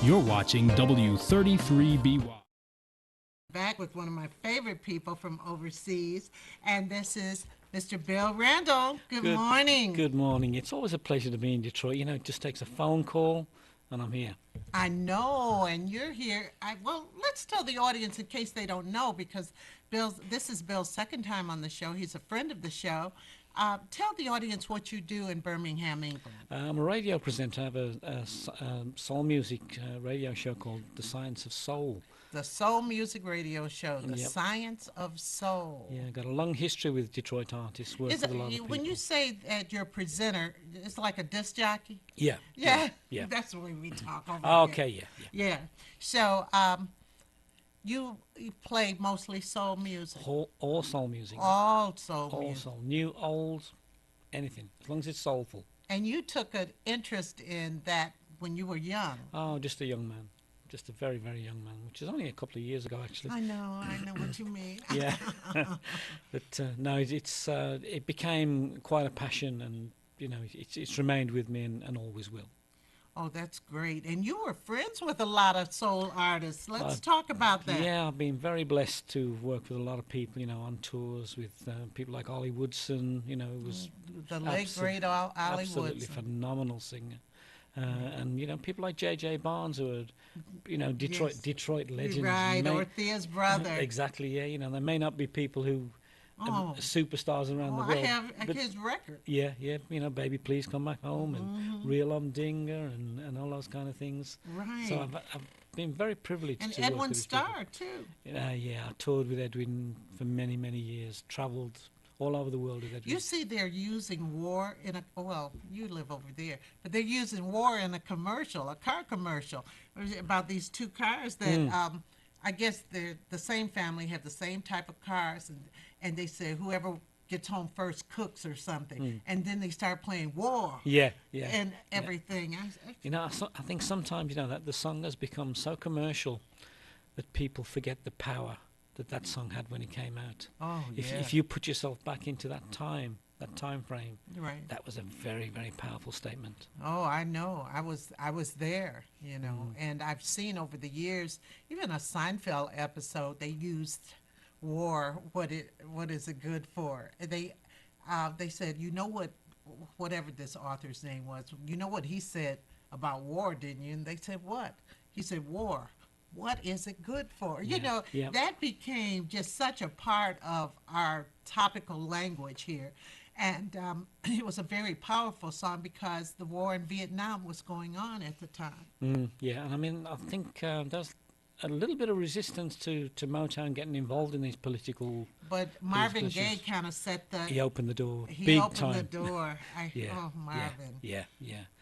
You're watching W33BY. Back with one of my favorite people from overseas, and this is Mr. Bill Randle. Good morning. Good morning. It's always a pleasure to be in Detroit. You know, it just takes a phone call and I'm here. I know, and you're here. Well, let's tell the audience in case they don't know, because this is Bill's second time on the show. He's a friend of the show. Tell the audience what you do in Birmingham, England. I'm a radio presenter. I have a soul music radio show called The Science of Soul. The Soul Music Radio Show, The Yep. Science of Soul. Yeah, got a long history with Detroit artists. Worked with a lot of people. When you say that you're a presenter, it's like a disc jockey? Yeah. Yeah. That's the way we talk over Okay, here. yeah. So, you play mostly soul music? All soul music. All soul All music. soul. New, old, anything. As long as it's soulful. And you took an interest in that when you were young. Oh, just a young man. Just a very, very young man, which is only a couple of years ago, actually. I know what you mean. Yeah. But no, it became quite a passion, and you know, it's remained with me and always will. Oh, that's great. And you were friends with a lot of soul artists. Let's talk about that. Yeah, I've been very blessed to work with a lot of people, you know, on tours with people like Ollie Woodson. You know, it was the late great Ollie absolutely Woodson. phenomenal singer. And you know, people like J.J. Barnes, who are, you know, Detroit legends. Right, Orthea's brother. Exactly, yeah. You know, there may not be people who are superstars around the world. I have his record. Yeah, you know, Baby Please Come Back Home and Real Dinger and all those kind of things. Right. So I've been very privileged and to work Edwin with these Starr, people. too. Yeah, I toured with Edwin for many, many years, travelled all over the world with Edwin. You see, they're using war in well, you live over there, but they're using war in a car commercial, about these two cars that I guess they're the same family, have the same type of cars, and they say whoever gets home first cooks or something, and then they start playing war. Yeah. And everything. You know, I think sometimes, you know, that the song has become so commercial that people forget the power that song had when it came out. Oh, yeah. If you put yourself back into that time frame, right, that was a very, very powerful statement. Oh, I know. I was there, you know, and I've seen over the years, even a Seinfeld episode, they used war. What is it good for? They said, you know what, whatever this author's name was, you know what he said about war, didn't you? And they said, what? He said, war. What is it good for? You know, that became just such a part of our topical language here. And it was a very powerful song because the war in Vietnam was going on at the time. Yeah, and I mean, I think there's a little bit of resistance to Motown getting involved in these political. But Marvin Gaye kind of set the. He opened the door. He opened the door. Oh, Marvin. Yeah.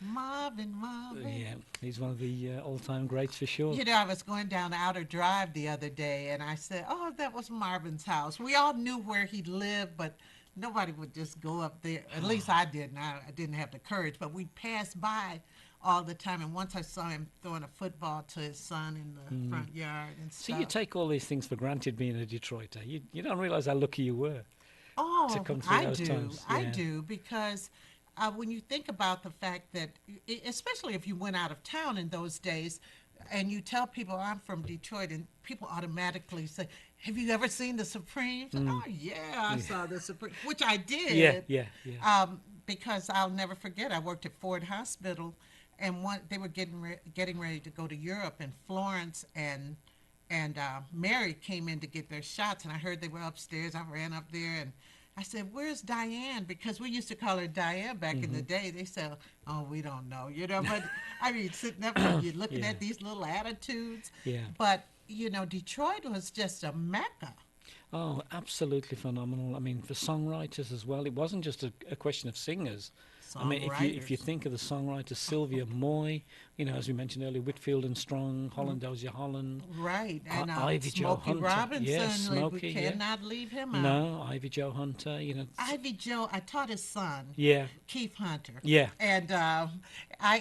Marvin. Yeah, he's one of the all-time greats for sure. You know, I was going down Outer Drive the other day, and I said, "Oh, that was Marvin's house." We all knew where he lived, but nobody would just go up there. At least I didn't. I didn't have the courage, but we passed by all the time, and once I saw him throwing a football to his son in the front yard and stuff. So you take all these things for granted being a Detroiter. You don't realize how lucky you were. Oh, to come through those times. I do, because when you think about the fact that, especially if you went out of town in those days, and you tell people I'm from Detroit, and people automatically say, "Have you ever seen the Supremes?" Oh yeah, I saw the Supremes, which I did. Yeah. Because I'll never forget, I worked at Ford Hospital, and they were getting ready to go to Europe, and Florence and Mary came in to get their shots, and I heard they were upstairs. I ran up there, and I said, "Where's Diane?" Because we used to call her Diane back in the day. They said, "Oh, we don't know," you know. But I mean, sitting up and you're looking at these little attitudes. Yeah. But you know, Detroit was just a mecca. Oh, absolutely phenomenal. I mean, for songwriters as well, it wasn't just a question of singers. I mean, if you think of the songwriters, Sylvia Moy, you know, as we mentioned earlier, Whitfield and Strong, Holland Dozier Holland. Right. And Ivy Joe Hunter. Robinson, yes, Smokey, we cannot leave him out. No, Ivy Joe Hunter, you know. Ivy Joe, I taught his son, Keith Hunter. Yeah. And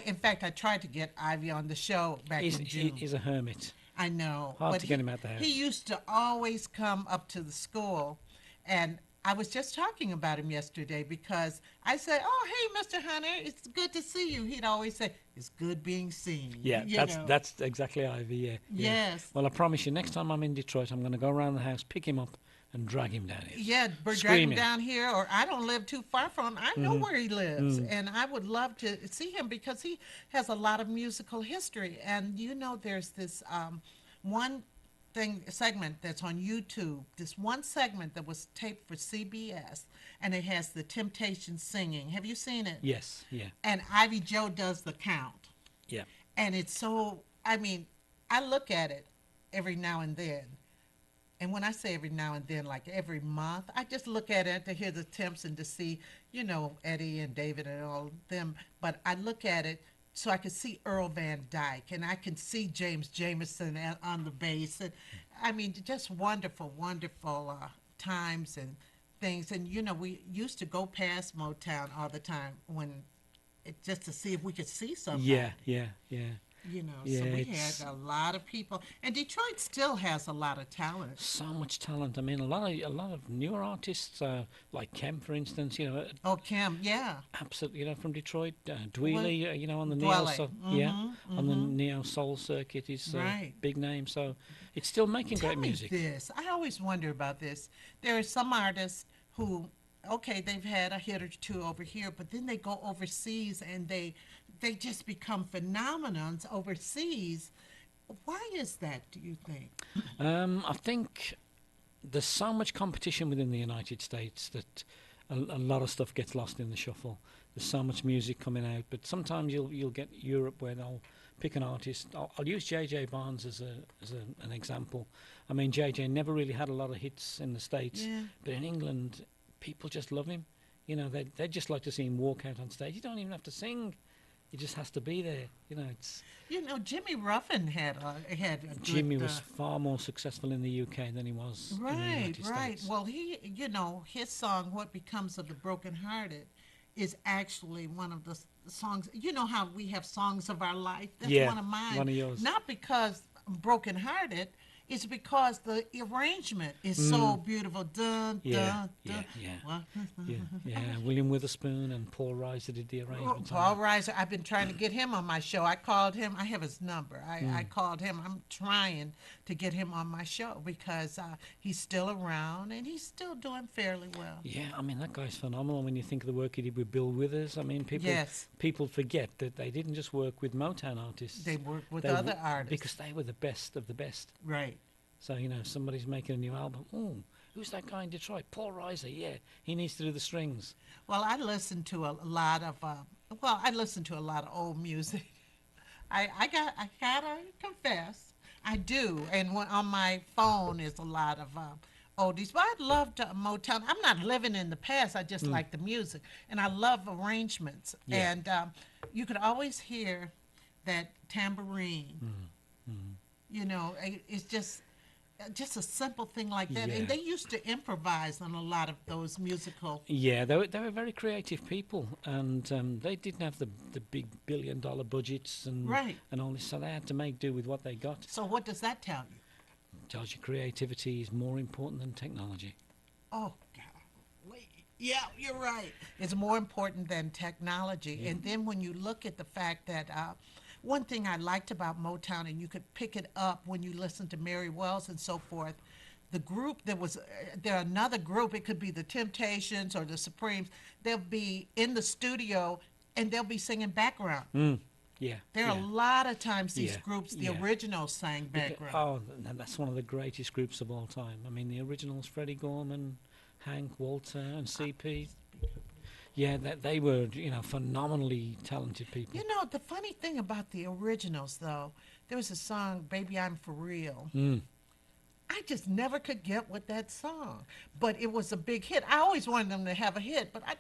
in fact, I tried to get Ivy on the show back in June. He's a hermit. I know. Hard to get him out the house. He used to always come up to the school, and I was just talking about him yesterday because I said, "Oh, hey, Mr. Hunter, it's good to see you." He'd always say, "It's good being seen." Yeah, you that's know. that's exactly Ivy. Yeah, yeah. Yes. Well, I promise you, next time I'm in Detroit, I'm going to go around the house, pick him up, and drag him down here. Yeah, drag him Screaming. down here, or I don't live too far from him. I know where he lives, and I would love to see him because he has a lot of musical history. And there's this one segment that's on YouTube. This one segment that was taped for CBS, and it has the Temptations singing. Have you seen it? Yes, yeah, And Ivy Joe does the count, yeah. and it's so. I mean, I look at it every now and then. And when I say every now and then, like every month, I just look at it to hear the temps and to see, Eddie and David and all of them. But I look at it so I can see Earl Van Dyke and I can see James Jamerson on the bass. And I mean, just wonderful, wonderful times and things. And, we used to go past Motown all the time just to see if we could see something. Yeah, yeah, yeah. So we had a lot of people, and Detroit still has a lot of talent. So much talent. I mean, a lot of newer artists, like Kem, for instance. Oh, Kim, yeah, absolutely. From Detroit, Dwelly, on the Dwelly. on the neo soul circuit is Right. big name. So it's still making Tell great me music. this. I always wonder about this. There are some artists who, okay, they've had a hit or two over here, but then they go overseas and they just become phenomenons overseas. Why is that, do you think? I think there's so much competition within the United States that a lot of stuff gets lost in the shuffle. There's so much music coming out, but sometimes you'll get Europe where they'll pick an artist. I'll use J.J. Barnes as an example. I mean, J.J. never really had a lot of hits in the States, but in England, people just love him. They'd just like to see him walk out on stage. You don't even have to sing. He just has to be there. It's. Jimmy Ruffin had a good, Jimmy was far more successful in the UK than he was in the United Right. States. Well, his song "What Becomes of the Brokenhearted" is actually one of the songs. You know how we have songs of our life. That's one of mine. One of yours. Not because I'm brokenhearted. It's because the arrangement is so beautiful. Dun, dun, dun. Yeah. William Witherspoon and Paul Reiser did the arrangement. Paul Reiser, I've been trying to get him on my show. I called him. I have his number. I called him. I'm trying to get him on my show because he's still around and he's still doing fairly well. Yeah, I mean, that guy's phenomenal when you think of the work he did with Bill Withers. I mean, people forget that they didn't just work with Motown artists. They worked with other artists. Because they were the best of the best. Right. So, somebody's making a new album. Oh, who's that guy in Detroit? Paul Reiser, yeah. He needs to do the strings. Well, I listen to a lot of old music. I gotta confess, I do. And on my phone is a lot of oldies. But I love Motown. I'm not living in the past. I just like the music. And I love arrangements. Yeah. And you could always hear that tambourine. It's just a simple thing like that. Yeah. And they used to improvise on a lot of those musical. Yeah, they were very creative people, and they didn't have the big billion-dollar budgets and all this, so they had to make do with what they got. So what does that tell you? It tells you creativity is more important than technology. Oh, God. Yeah, you're right. It's more important than technology. And then when you look at the fact that one thing I liked about Motown, and you could pick it up when you listen to Mary Wells and so forth, the group there another group, it could be the Temptations or the Supremes, they'll be in the studio and they'll be singing background. Yeah. There are a lot of times these groups, the originals sang background. Oh, that's one of the greatest groups of all time. I mean, the originals, Freddie Gorman, Hank, Walter, and CP. Yeah, they were, phenomenally talented people. The funny thing about the originals, though, there was a song, Baby, I'm For Real. I just never could get with that song. But it was a big hit. I always wanted them to have a hit, but I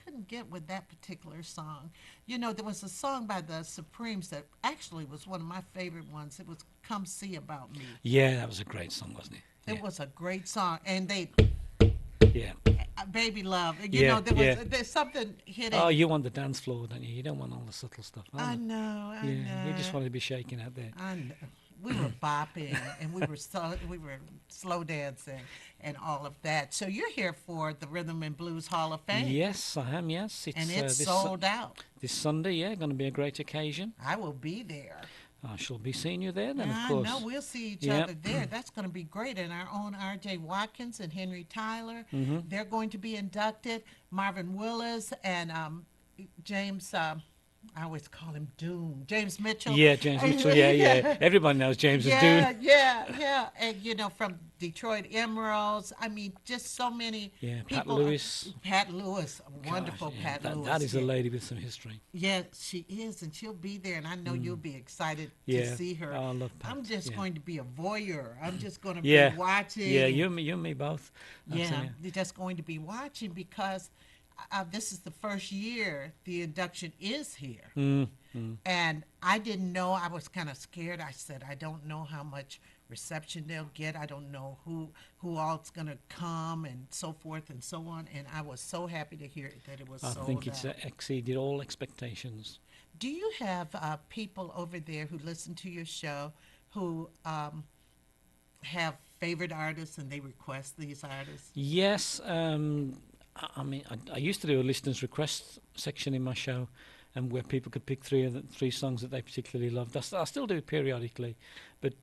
couldn't get with that particular song. There was a song by the Supremes that actually was one of my favorite ones. It was Come See About Me. Yeah, that was a great song, wasn't it? It was a great song. And Yeah. Baby Love. There's something hitting. Oh, you want the dance floor, don't you? You don't want all the subtle stuff. I know. You just want to be shaking out there. I know. we were bopping and we were slow dancing and all of that. So you're here for the Rhythm and Blues Hall of Fame. Yes, I am. Yes, And it's this sold out. this Sunday. Yeah, going to be a great occasion. I will be there. I shall be seeing you there then, of I course. know we'll see each Yep. other there. That's going to be great. And our own R.J. Watkins and Henry Tyler, they're going to be inducted. Marvin Willis and James. I always call him Doom. James Mitchell. Yeah, James Mitchell. Yeah. Everybody knows James is Yeah, Doom. yeah. And, from Detroit Emeralds. I mean, just so many Yeah, people. Pat Lewis. Pat Lewis. Wonderful Gosh, yeah, Pat Lewis. That is a yeah. lady with some history. Yeah, she is, and she'll be there, and I know you'll be excited Yeah. to see her. Oh, I love Pat. I'm just Yeah. going to be a voyeur. I'm just going to Yeah. be watching. Yeah, you and me both. Yeah, you're just going to be watching because this is the first year the induction is here. And I didn't know. I was kind of scared. I said, I don't know how much reception they'll get. I don't know who all's going to come and so forth and so on. And I was so happy to hear that it was sold out. I think it's exceeded all expectations. Do you have people over there who listen to your show who have favorite artists and they request these artists? Yes. I mean, I used to do a listeners' request section in my show, and where people could pick three songs that they particularly loved. I still do periodically, but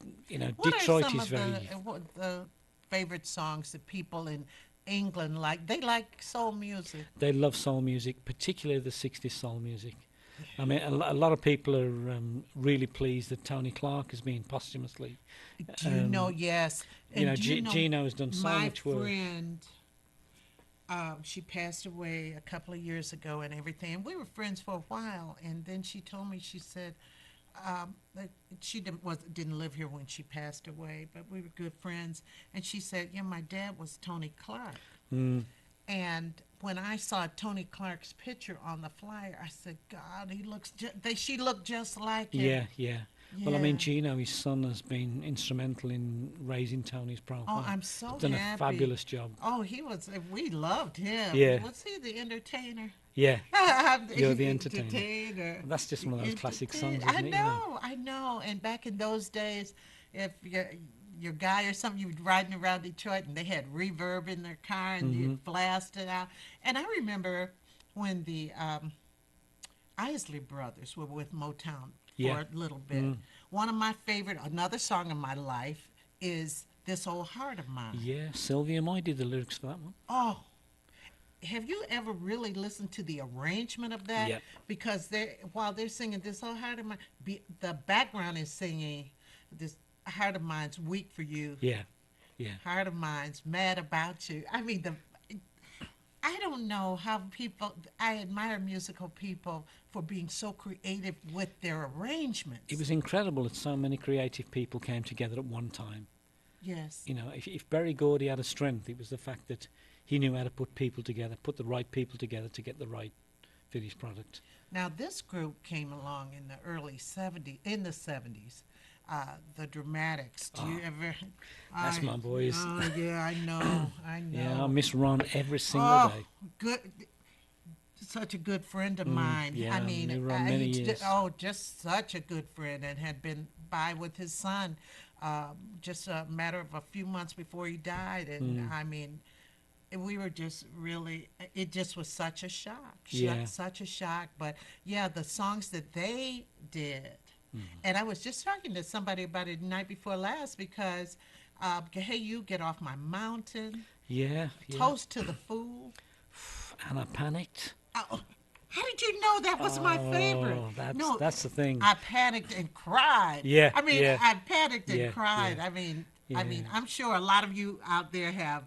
What Detroit are some is of very. the favorite songs that people in England like? They like soul music. They love soul music, particularly the '60s soul music. I mean, a lot of people are really pleased that Tony Clark has been posthumously. Do you know? Yes. And Gino has done so much work. My friend, she passed away a couple of years ago and everything. We were friends for a while, and then she told me, she said that she didn't live here when she passed away, but we were good friends. And she said, my dad was Tony Clark. And when I saw Tony Clark's picture on the flyer, I said, God, she looked just like him. Yeah. Well, I mean, Gino, his son, has been instrumental in raising Tony's profile. Oh, I'm so happy. Done a fabulous job. Oh, we loved him. Yeah. Was he the entertainer? Yeah. You're the entertainer. That's just one of those classic songs, isn't it? I know. And back in those days, if your guy or something, you were riding around Detroit and they had reverb in their car and you'd blast it out. And I remember when the Isley Brothers were with Motown for a little bit. One of my favorite, another song in my life is This Old Heart of Mine. Yeah, Sylvia Moy did the lyrics for that one. Oh, have you ever really listened to the arrangement of that? Yep. Because while they're singing This Old Heart of Mine, the background is singing This Heart of Mine's Weak for You. Yeah. Heart of Mine's Mad About You. I mean, I don't know how I admire musical people for being so creative with their arrangements. It was incredible that so many creative people came together at one time. Yes. If Berry Gordy had a strength, it was the fact that he knew how to put people together, put the right people together to get the right finished product. Now, this group came along in the early 70s, the Dramatics. Do you ever? That's my boys. Oh, yeah, I know. Yeah, I miss Ron every single day. Good. Such a good friend of mine. Yeah, I mean, knew Ron many years. Just such a good friend, and had been by with his son just a matter of a few months before he died. And I mean, we were just really, it just was such a shock. Such a shock. But yeah, the songs that they did. And I was just talking to somebody about it the night before last because, Hey You, Get Off My Mountain. Yeah. Toast to the Fool. And I panicked. Oh, how did you know that was my favorite? That's the thing. I panicked and cried. Yeah. I mean, yeah. I panicked and Yeah, cried. yeah. I mean, I'm sure a lot of you out there have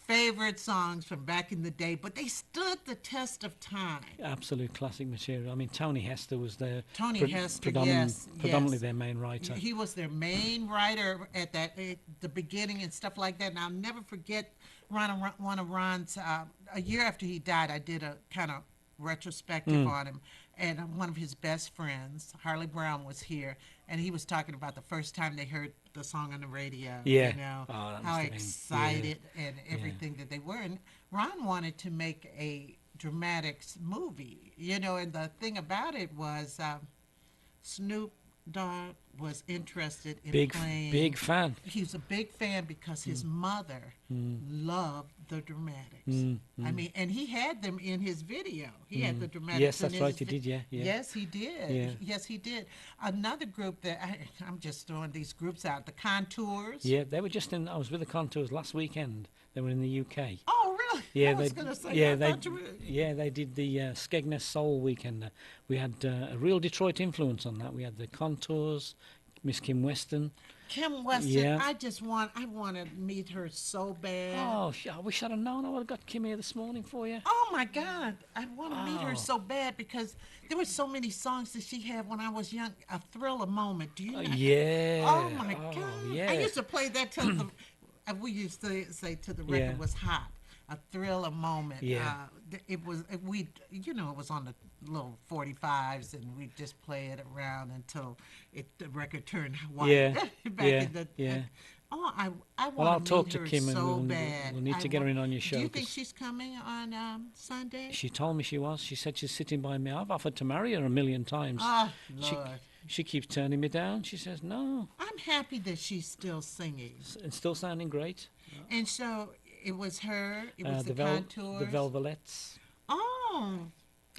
favorite songs from back in the day, but they stood the test of time. Absolute classic material. I mean, Tony Hester was their Yes, predominantly their main writer. He was their main writer at the beginning and stuff like that. And I'll never forget one of Ron's. A year after he died, I did a kind of retrospective on him, and one of his best friends, Harley Brown, was here, and he was talking about the first time they heard the song on the radio. Yeah. You know, that how must have been- excited and everything that they were. And Ron wanted to make a dramatics movie, and the thing about it was Snoop dog was interested in Big playing. fan. He was a big fan because his mother loved the Dramatics. I mean, and he had them in his video. He had the Dramatics. Yes, in that's his right. He did. Yeah, yeah. Yes, he did. Yeah. Yes, he did. Another group that I'm just throwing these groups out. The Contours. Yeah, they were just in. I was with the Contours last weekend. They were in the UK. Oh, really? Yeah, I was going to say. yeah, I they, thought you were. yeah, they did the Skegness Soul weekend. We had a real Detroit influence on that. We had the Contours, Miss Kim Weston. Kim Weston. Yeah. I want to meet her so bad. Oh, I wish I'd have known. I would have got Kim here this morning for you. Oh my God, I want to meet her Oh. so bad because there were so many songs that she had when I was young. A Thriller Moment. Do you know? Yeah. Oh my God. Yeah. I used to play that till the. We used to say till the record Yeah. was hot. A Thriller Moment. Yeah. It was it was on the little 45s and we'd just play it around until the record turned white. Yeah. Back Yeah. in the. Yeah. Oh, I want Well, I'll to talk meet to her Kim and so we'll bad. need to get her in on your show. Do you think 'cause she's coming on Sunday? she told me she was. She said she's sitting by me. I've offered to marry her a million times. Oh, She- Lord. She keeps turning me down. She says no. I'm happy that she's still singing. And still sounding great. And so it was her, it was the The Contours. Velvelettes. Oh,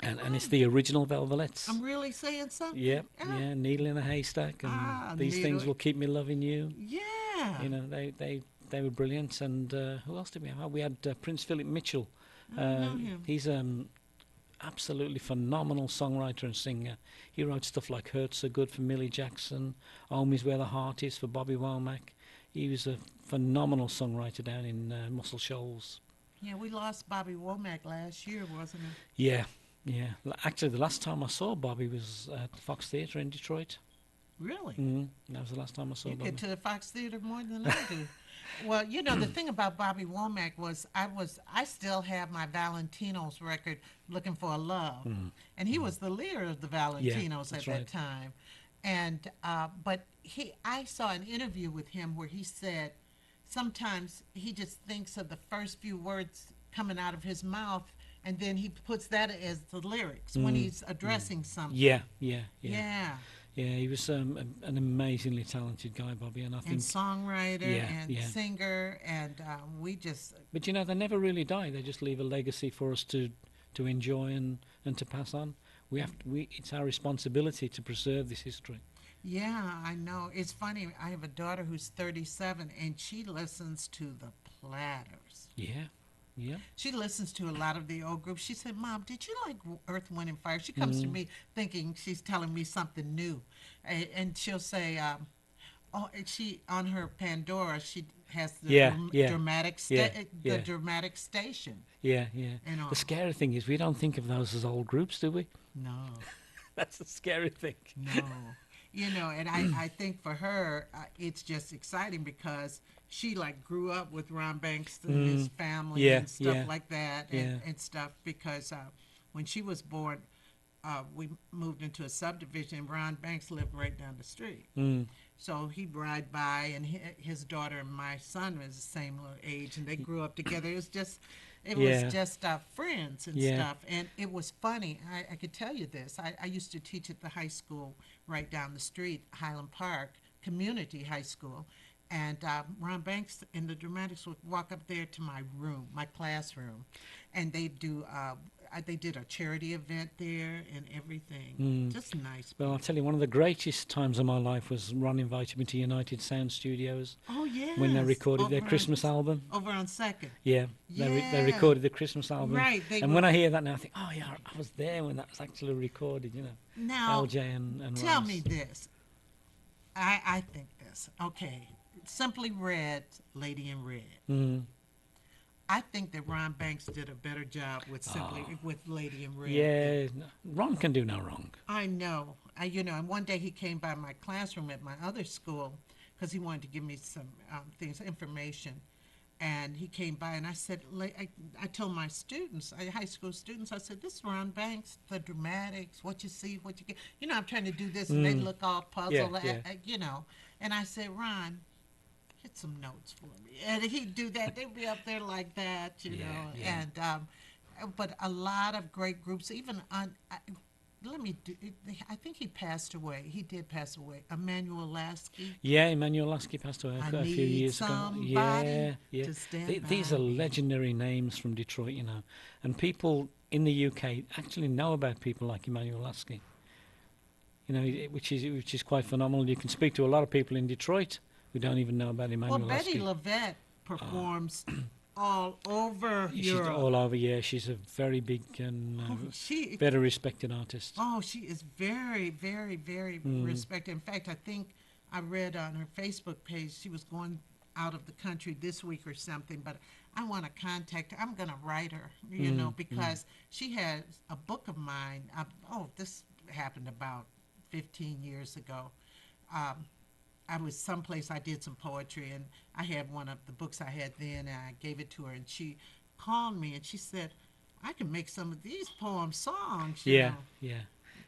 And it's the original Velvelettes. I'm really saying something? Yep, Ah, yeah, needle in a haystack, and these Needle- things will keep me loving you. Yeah. You know, they were brilliant. And who else did we have? We had Prince Philip Mitchell. I don't know him. He's absolutely phenomenal songwriter and singer. He wrote stuff like "Hurt So Good" for Millie Jackson, "Home Is Where the Heart Is" for Bobby Womack. He was a phenomenal songwriter down in Muscle Shoals. Yeah, we lost Bobby Womack last year, wasn't it? Yeah, yeah. Actually, the last time I saw Bobby was at the Fox Theatre in Detroit. Really? That was the last time I saw You Bobby. get to the Fox Theater more than I do. Well, you know, the thing about Bobby Womack was I still have my Valentinos record, Looking for a Love. And he was the leader of the Valentinos at that's that right. time. And but I saw an interview with him where he said sometimes he just thinks of the first few words coming out of his mouth and then he puts that as the lyrics when he's addressing something. Yeah. Yeah. Yeah, he was an amazingly talented guy, Bobby, and I think. And songwriter Yeah, and yeah. singer, and we just But you know, they never really die. They just leave a legacy for us to enjoy and to pass on. It's our responsibility to preserve this history. yeah, I know. It's funny. I have a daughter who's 37, and she listens to the Platters. Yeah, yeah. She listens to a lot of the old groups. She said, "Mom, did you like Earth, Wind, and Fire?" She comes to me thinking she's telling me something new, and she'll say, and she on her Pandora she has the dramatic yeah. dramatic station. Yeah. And all. The scary thing is we don't think of those as old groups, do we? No. That's the scary thing. No. You know, and I think for her, it's just exciting because she like grew up with Ron Banks and his family Yeah, and stuff yeah, like that yeah. and stuff because when she was born, we moved into a subdivision and Ron Banks lived right down the street. So he'd ride by and his daughter and my son was the same little age and they grew up together. It was just friends and stuff. And it was funny. I could tell you this. I used to teach at the high school right down the street, Highland Park, Community High School. And Ron Banks and the Dramatics would walk up there to my room, my classroom. And they did a charity event there and everything. Just nice. Well, I'll tell you, one of the greatest times of my life was Ron invited me to United Sound Studios. Oh, yeah. When they recorded their Christmas album. Over on 2nd. Yeah, they recorded the Christmas album. Right. And when I hear that now, I think, oh, yeah, I was there when that was actually recorded, you know. Now, LJ and tell Ross. me this. I think this. Okay. Simply Red, Lady in Red. I think that Ron Banks did a better job with with Lady in Red. Yeah, Ron can do no wrong. I know. And one day he came by my classroom at my other school because he wanted to give me some information. And he came by and I said, I told my students, high school students, I said, this is Ron Banks, the Dramatics, what you see, what you get. I'm trying to do this and they look all puzzled, Yeah. And I said, Ron, get some notes for me. And he'd do that. They'd be up there like that, you know. Yeah. And but a lot of great groups, even let me do. I think he passed away. He did pass away. Emmanuel Lasky. Yeah, Emmanuel Lasky passed away I a few need years ago. somebody Yeah, yeah. to stand These by are me. legendary names from Detroit, you know, and people in the UK actually know about people like Emmanuel Lasky. You know, which is quite phenomenal. You can speak to a lot of people in Detroit who don't even know about Well, Emmanuel Betty Lasky. LaVette performs all over She's Europe. all over. Yeah, she's a very big and Oh, she very respected artist. Oh, she is very, very, very Mm. respected. In fact, I think I read on her Facebook page she was going out of the country this week or something, but I want to contact her. I'm going to write her, because she has a book of mine. This happened about 15 years ago. Um, I was someplace I did some poetry, and I had one of the books I had then, and I gave it to her, and she called me and she said, I can make some of these poems songs. Yeah, yeah,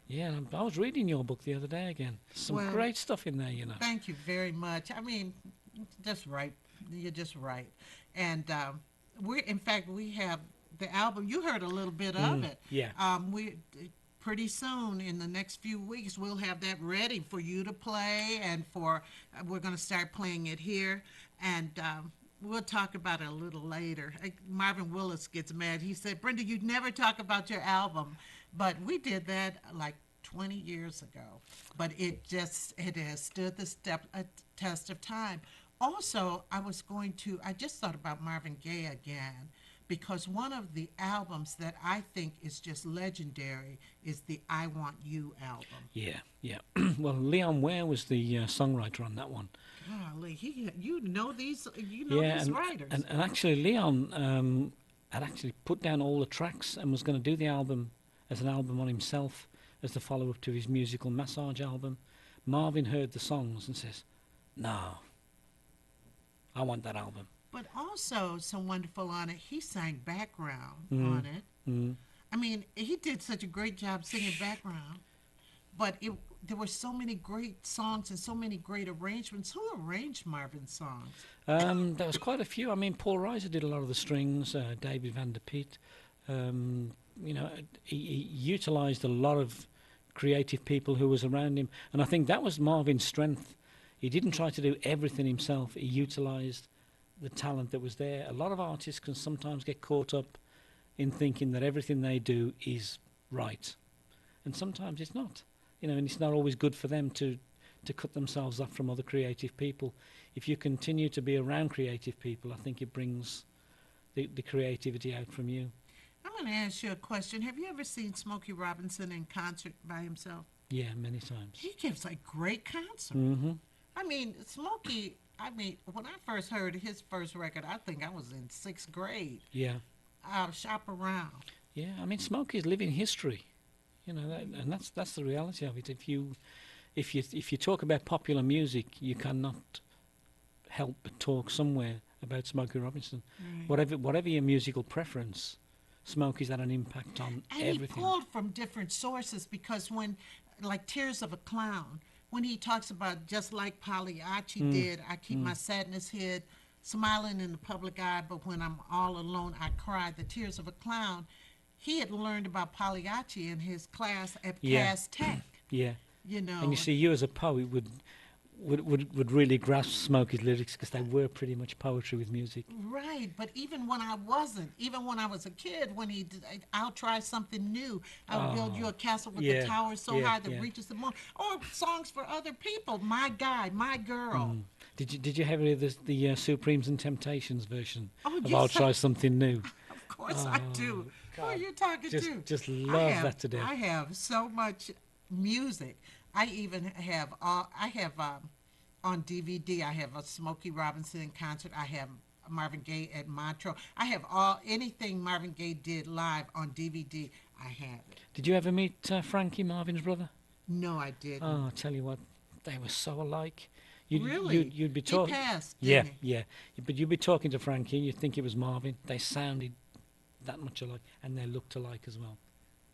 yeah. And I was reading your book the other day again. Some Well, great stuff in there, you know. thank you very much. I mean, just right. You're just right. And in fact, we have the album. You heard a little bit of it. Yeah. We pretty soon in the next few weeks we'll have that ready for you to play, and we're going to start playing it here, and we'll talk about it a little later. Marvin Willis gets mad. He said, Brenda, you never talk about your album, but we did that like 20 years ago, but it has stood the test of time. Also, I just thought about Marvin Gaye again, because one of the albums that I think is just legendary is the I Want You album. Yeah, yeah. Well, Leon Ware was the songwriter on that one. Golly, you know these Yeah, writers. and actually Leon had actually put down all the tracks and was going to do the album as an album on himself as the follow-up to his musical Massage album. Marvin heard the songs and says, no, I want that album. But also, so wonderful on it, he sang background on it. Mm. I mean, he did such a great job singing background. But there were so many great songs and so many great arrangements. Who arranged Marvin's songs? There was quite a few. I mean, Paul Reiser did a lot of the strings, David Van der Piet. He utilised a lot of creative people who was around him. And I think that was Marvin's strength. He didn't try to do everything himself. He utilised the talent that was there. A lot of artists can sometimes get caught up in thinking that everything they do is right. And sometimes it's not. And it's not always good for them to cut themselves off from other creative people. If you continue to be around creative people, I think it brings the creativity out from you. I'm going to ask you a question. Have you ever seen Smokey Robinson in concert by himself? Yeah, many times. He gives a great concert. Mm-hmm. I mean, Smokey, when I first heard his first record, I think I was in 6th grade. Yeah. I'll shop around. Yeah, I mean, Smokey's living history. And that's the reality of it. If you talk about popular music, you cannot help but talk somewhere about Smokey Robinson. Right. Whatever your musical preference, Smokey's had an impact on and everything. He pulled from different sources, because when, like Tears of a Clown, when he talks about just like Pagliacci did, I keep my sadness hid, smiling in the public eye, but when I'm all alone, I cry, the tears of a clown. He had learned about Pagliacci in his class at Cass Tech. Yeah. And you see, you as a poet would really grasp Smokey's lyrics, because they were pretty much poetry with music. Right, but even when I wasn't, even when I was a kid, when he did, I'll try something new. I'll build you a castle with the tower so high that reaches the moon. Or songs for other people. My guy, my girl. Did you have any of the Supremes and Temptations version of yes, I'll Try Something New? Of course I do. Who are you talking to? Just love that to death. I have so much music. I even have on DVD. I have a Smokey Robinson concert. I have Marvin Gaye at Montreux. I have anything Marvin Gaye did live on DVD. I have it. Did you ever meet Frankie, Marvin's brother? No, I didn't. Oh, I tell you what, they were so alike. Really? You'd be talking. He passed. Yeah, Didn't he? yeah. But you'd be talking to Frankie, and you'd think it was Marvin. They sounded that much alike, and they looked alike as well.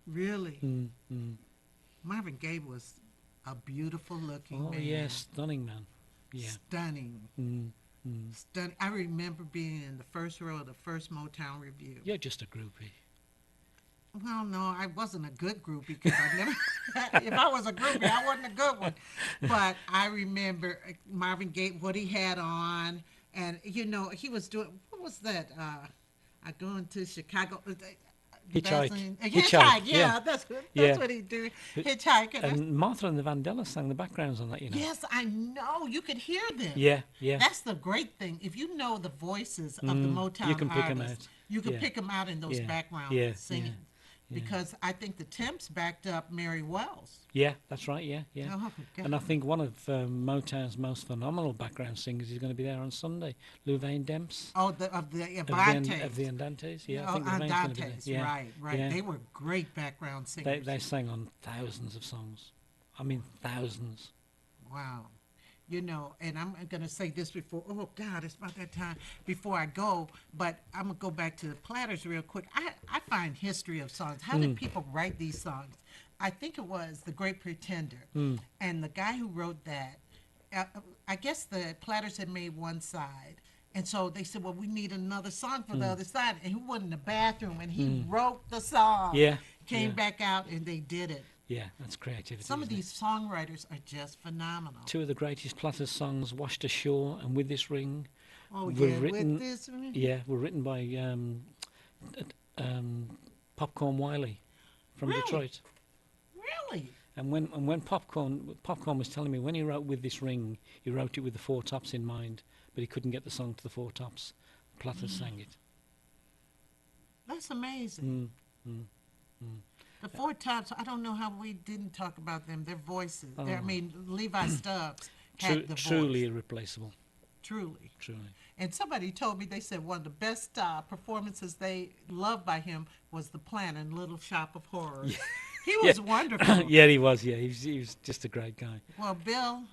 Really? Mm. Marvin Gaye was a beautiful looking man. Oh yeah, stunning man. Yeah. Stunning. Stunning. I remember being in the first row of the first Motown review. You're just a groupie. Well, no, I wasn't a good groupie because I never. If I was a groupie, I wasn't a good one. But I remember Marvin Gaye, what he had on, and he was doing. What was that? I going to Chicago. Hitchhike. Hitchhike, Yeah. yeah, that's Yeah. what he do. Hitchhike, And Martha and the Vandellas sang the backgrounds on that, you know. yes, I know. You could hear them. Yeah, yeah. That's the great thing. If you know the voices of the Motown you can pick 'em artists, out. you can Yeah. pick them out in those Yeah. background Yeah. singing. Yeah. Because I think the Temps backed up Mary Wells. Yeah, that's right. Yeah, yeah. Oh, God. And I think one of Motown's most phenomenal background singers is going to be there on Sunday, Louvain Demps Oh, of the of the, Andantes. of the Andantes. Yeah, I Oh, think Louvain's going to be there. Andantes, Yeah, right, right. yeah. They were great background They singers. sang on thousands of songs. I mean, thousands. Wow. And I'm going to say this before, oh, God, it's about that time before I go, but I'm going to go back to the Platters real quick. I find history of songs. How did people write these songs? I think it was The Great Pretender. And the guy who wrote that, I guess the Platters had made one side. And so they said, well, we need another song for the other side. And he went in the bathroom and he wrote the song. Yeah, Came yeah. back out and they did it. Yeah, that's creativity. Some of isn't it? these songwriters are just phenomenal. Two of the greatest Platters songs, "Washed Ashore" and "With This Ring," Oh, were yeah, written. with this. Were written by Popcorn Wiley from Really? Detroit. Really? And when Popcorn was telling me when he wrote "With This Ring," he wrote it with the Four Tops in mind, but he couldn't get the song to the Four Tops. Platters sang it. That's amazing. The Four Tops, I don't know how we didn't talk about them. Their voices. Oh. I mean, Levi Stubbs had the Truly voice. irreplaceable. Truly. Truly. And somebody told me, they said one of the best performances they loved by him was The Plan in Little Shop of Horrors. He was wonderful. Yeah, he was. Yeah, he was just a great guy. Well, Bill,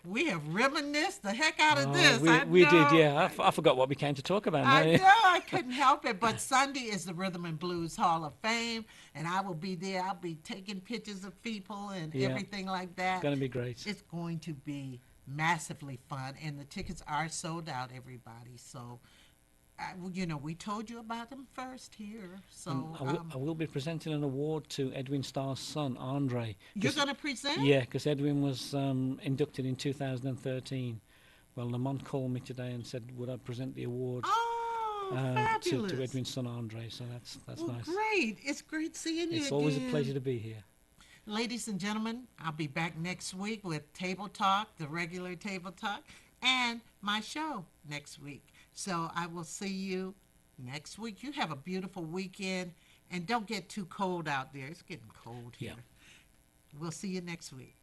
we have reminisced the heck out of Oh, this. we I did. know. Yeah, I forgot what we came to talk about. I now. know, I couldn't help it. But Sunday is the Rhythm and Blues Hall of Fame, and I will be there. I'll be taking pictures of people and Yeah. everything like that. It's going to be great. It's going to be massively fun, and the tickets are sold out, everybody. So, we told you about them first here. So, I will be presenting an award to Edwin Starr's son, Andre. you're going to present? Yeah, because Edwin was inducted in 2013. Well, Lamont called me today and said, would I present the award Oh, to fabulous. Edwin's son, Andre? So that's Well, nice. great. It's great seeing you It's always a again. pleasure to be here. Ladies and gentlemen, I'll be back next week with Table Talk, the regular Table Talk, and my show next week. So I will see you next week. You have a beautiful weekend, and don't get too cold out there. It's getting cold here. Yeah. We'll see you next week.